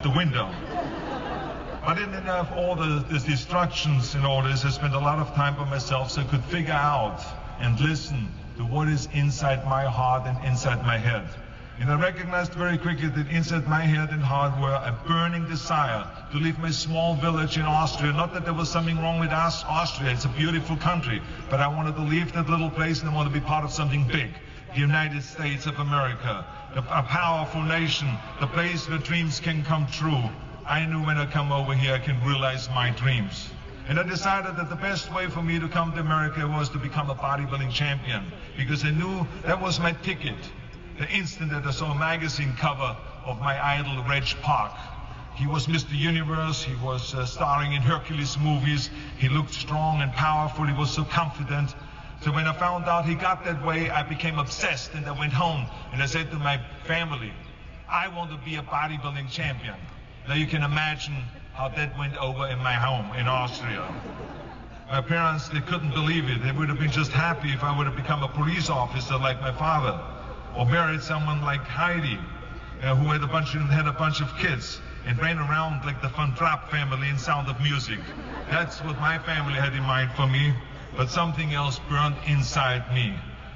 the window. I didn't have all the distractions in all this. I spent a lot of time by myself so I could figure out and listen to what is inside my heart and inside my head. And I recognized very quickly that inside my head and heart were a burning desire to leave my small village in Austria. Not that there was something wrong with us, Austria, it's a beautiful country, but I wanted to leave that little place and I wanted to be part of something big. The United States of America, a powerful nation, the place where dreams can come true. I knew when I come over here I can realize my dreams. And I decided that the best way for me to come to America was to become a bodybuilding champion, because I knew that was my ticket. The instant that I saw a magazine cover of my idol, Reg Park. He was Mr. Universe, he was starring in Hercules movies, he looked strong and powerful, he was so confident. So when I found out he got that way, I became obsessed and I went home and I said to my family, I want to be a bodybuilding champion. Now you can imagine how that went over in my home in Austria. My parents, they couldn't believe it. They would have been just happy if I would have become a police officer like my father, or married someone like Heidi, who had a bunch of kids and ran around like the Van Trapp family in Sound of Music. That's what my family had in mind for me, but something else burned inside me.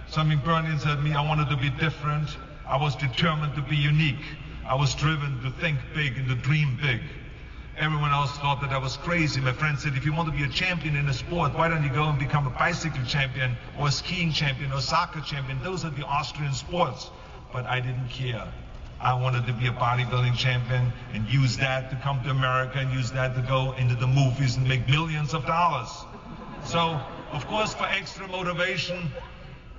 Something burned inside me. I wanted to be different. I was determined to be unique. I was driven to think big and to dream big. Everyone else thought that I was crazy. My friend said, if you want to be a champion in a sport, why don't you go and become a bicycle champion or a skiing champion or a soccer champion? Those are the Austrian sports. But I didn't care. I wanted to be a bodybuilding champion and use that to come to America and use that to go into the movies and make millions of dollars. So, of course, for extra motivation,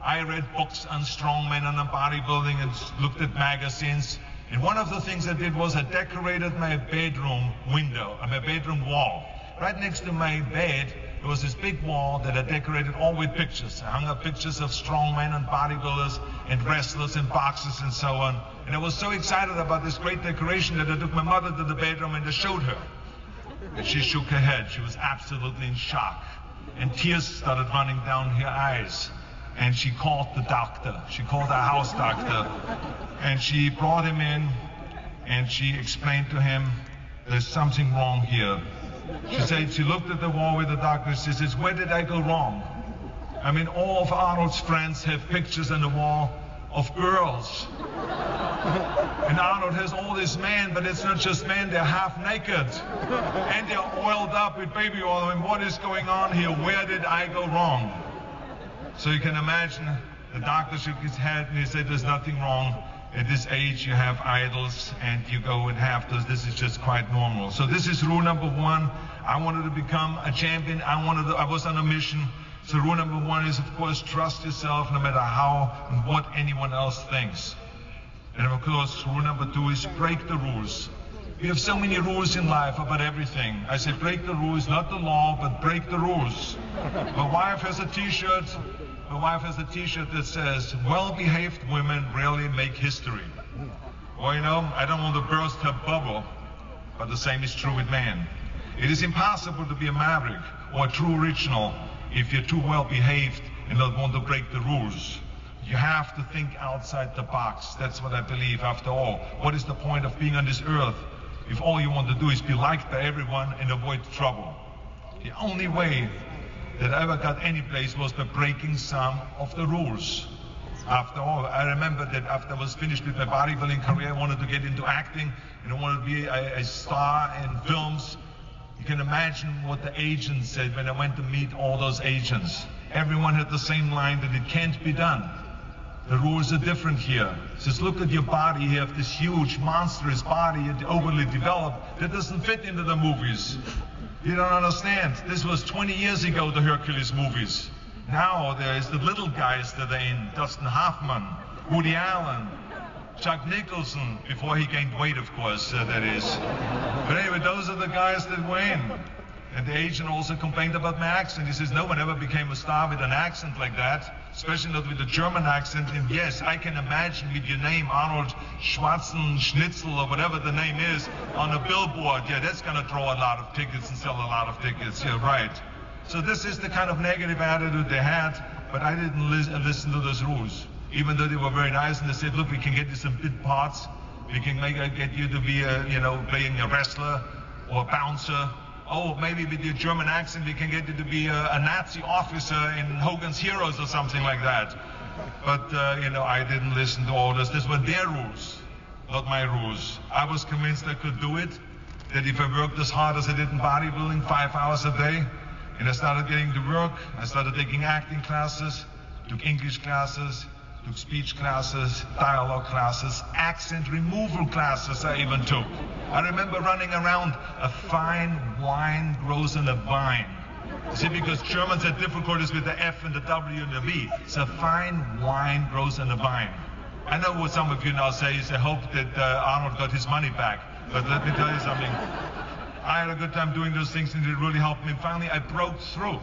I read books on strongmen and on bodybuilding and looked at magazines. And one of the things I did was I decorated my bedroom window, my bedroom wall. Right next to my bed, there was this big wall that I decorated all with pictures. I hung up pictures of strongmen and bodybuilders and wrestlers and boxers and so on. And I was so excited about this great decoration that I took my mother to the bedroom and I showed her. And she shook her head. She was absolutely in shock. And tears started running down her eyes. And she called the doctor. She called our house doctor. And she brought him in and she explained to him, there's something wrong here. She said, she looked at the wall with the doctor. She says, where did I go wrong? I mean, all of Arnold's friends have pictures on the wall of girls. And Arnold has all these men, but it's not just men, they're half naked. And they're oiled up with baby oil. And what is going on here? Where did I go wrong? So you can imagine the doctor shook his head and he said, there's nothing wrong. At this age you have idols and you go and have those. This is just quite normal. So this is rule number one. I wanted to become a champion. I was on a mission. So rule number one is, of course, trust yourself no matter how and what anyone else thinks. And of course, rule number two is break the rules. We have so many rules in life about everything. I say break the rules, not the law, but break the rules. My wife has a t-shirt. My wife has a t-shirt that says, well-behaved women rarely make history. Well, you know, I don't want to burst her bubble, but the same is true with men. It is impossible to be a maverick or a true original if you're too well-behaved and don't want to break the rules. You have to think outside the box. That's what I believe. After all, what is the point of being on this earth if all you want to do is be liked by everyone and avoid trouble? The only way that I ever got any place was by breaking some of the rules. After all, I remember that after I was finished with my bodybuilding career, I wanted to get into acting and I wanted to be a star in films. You can imagine what the agents said when I went to meet all those agents. Everyone had the same line that it can't be done. The rules are different here. It says, look at your body. You have this huge, monstrous body, overly developed, that doesn't fit into the movies. You don't understand. This was 20 years ago, the Hercules movies. Now there's the little guys that are in, Dustin Hoffman, Woody Allen, Chuck Nicholson, before he gained weight, of course, that is. But anyway, those are the guys that were in. And the agent also complained about my accent. He says, no one ever became a star with an accent like that, especially not with a German accent. And yes, I can imagine with your name, Arnold Schwartzenagger, or whatever the name is, on a billboard. Yeah, that's going to draw a lot of tickets and sell a lot of tickets. Yeah, right. So this is the kind of negative attitude they had, but I didn't listen to those rules. Even though they were very nice and they said, look, we can get you some bit parts. We can get you to be playing a wrestler or a bouncer. Oh, maybe with your German accent we can get you to be a Nazi officer in Hogan's Heroes or something like that. But, I didn't listen to orders. These were their rules, not my rules. I was convinced I could do it, that if I worked as hard as I did in bodybuilding, 5 hours a day, and I started getting to work, I started taking acting classes, took English classes, took speech classes, dialogue classes, accent removal classes I even took. I remember running around, a fine wine grows in a vine. You see, because Germans had difficulties with the F and the W and the V. So fine wine grows in a vine. I know what some of you now say is, I hope that Arnold got his money back. But let me tell you something. I had a good time doing those things and it really helped me. Finally, I broke through.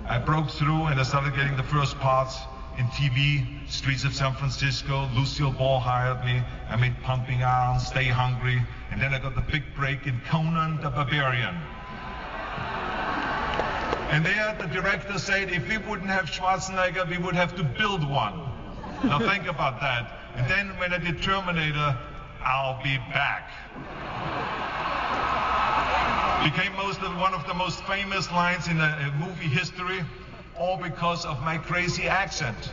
And I started getting the first parts in TV, Streets of San Francisco. Lucille Ball hired me. I made Pumping Iron, Stay Hungry. And then I got the big break in Conan the Barbarian. And there the director said, if we wouldn't have Schwarzenegger, we would have to build one. Now think about that. And then when I did Terminator, I'll be back. Became one of the most famous lines in movie history, all because of my crazy accent.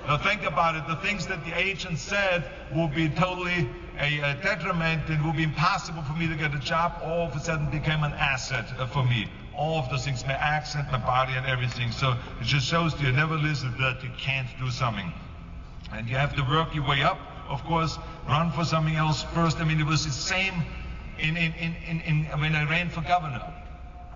Now think about it, the things that the agent said will be totally a detriment and will be impossible for me to get a job, all of a sudden became an asset for me. All of those things, my accent, my body and everything. So it just shows you never listen that you can't do something. And you have to work your way up, of course, run for something else first. I mean, it was the same when I ran for governor.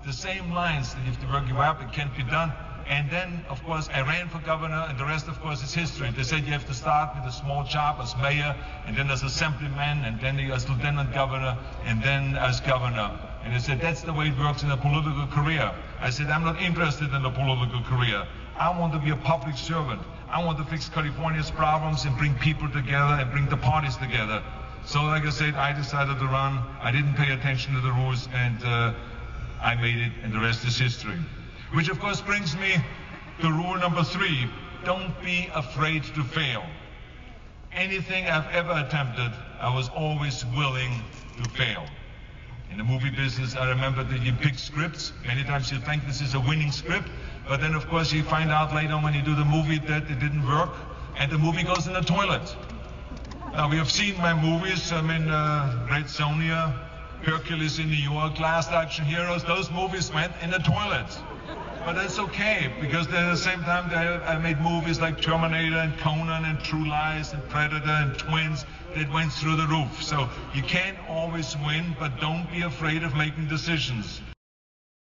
The same lines that you have to work your way up, it can't be done. And then, of course, I ran for governor, and the rest, of course, is history. They said you have to start with a small job as mayor, and then as assemblyman, and then as lieutenant governor, and then as governor. And they said, that's the way it works in a political career. I said, I'm not interested in a political career. I want to be a public servant. I want to fix California's problems and bring people together and bring the parties together. So, like I said, I decided to run. I didn't pay attention to the rules, and I made it, and the rest is history. Which, of course, brings me to rule number 3. Don't be afraid to fail. Anything I've ever attempted, I was always willing to fail. In the movie business, I remember that you pick scripts. Many times you think this is a winning script, but then, of course, you find out later when you do the movie that it didn't work, and the movie goes in the toilet. Now, we have seen my movies. I mean, Red Sonja, Hercules in New York, Last Action Heroes. Those movies went in the toilet. But that's okay, because at the same time I made movies like Terminator and Conan and True Lies and Predator and Twins that went through the roof. So you can't always win, but don't be afraid of making decisions.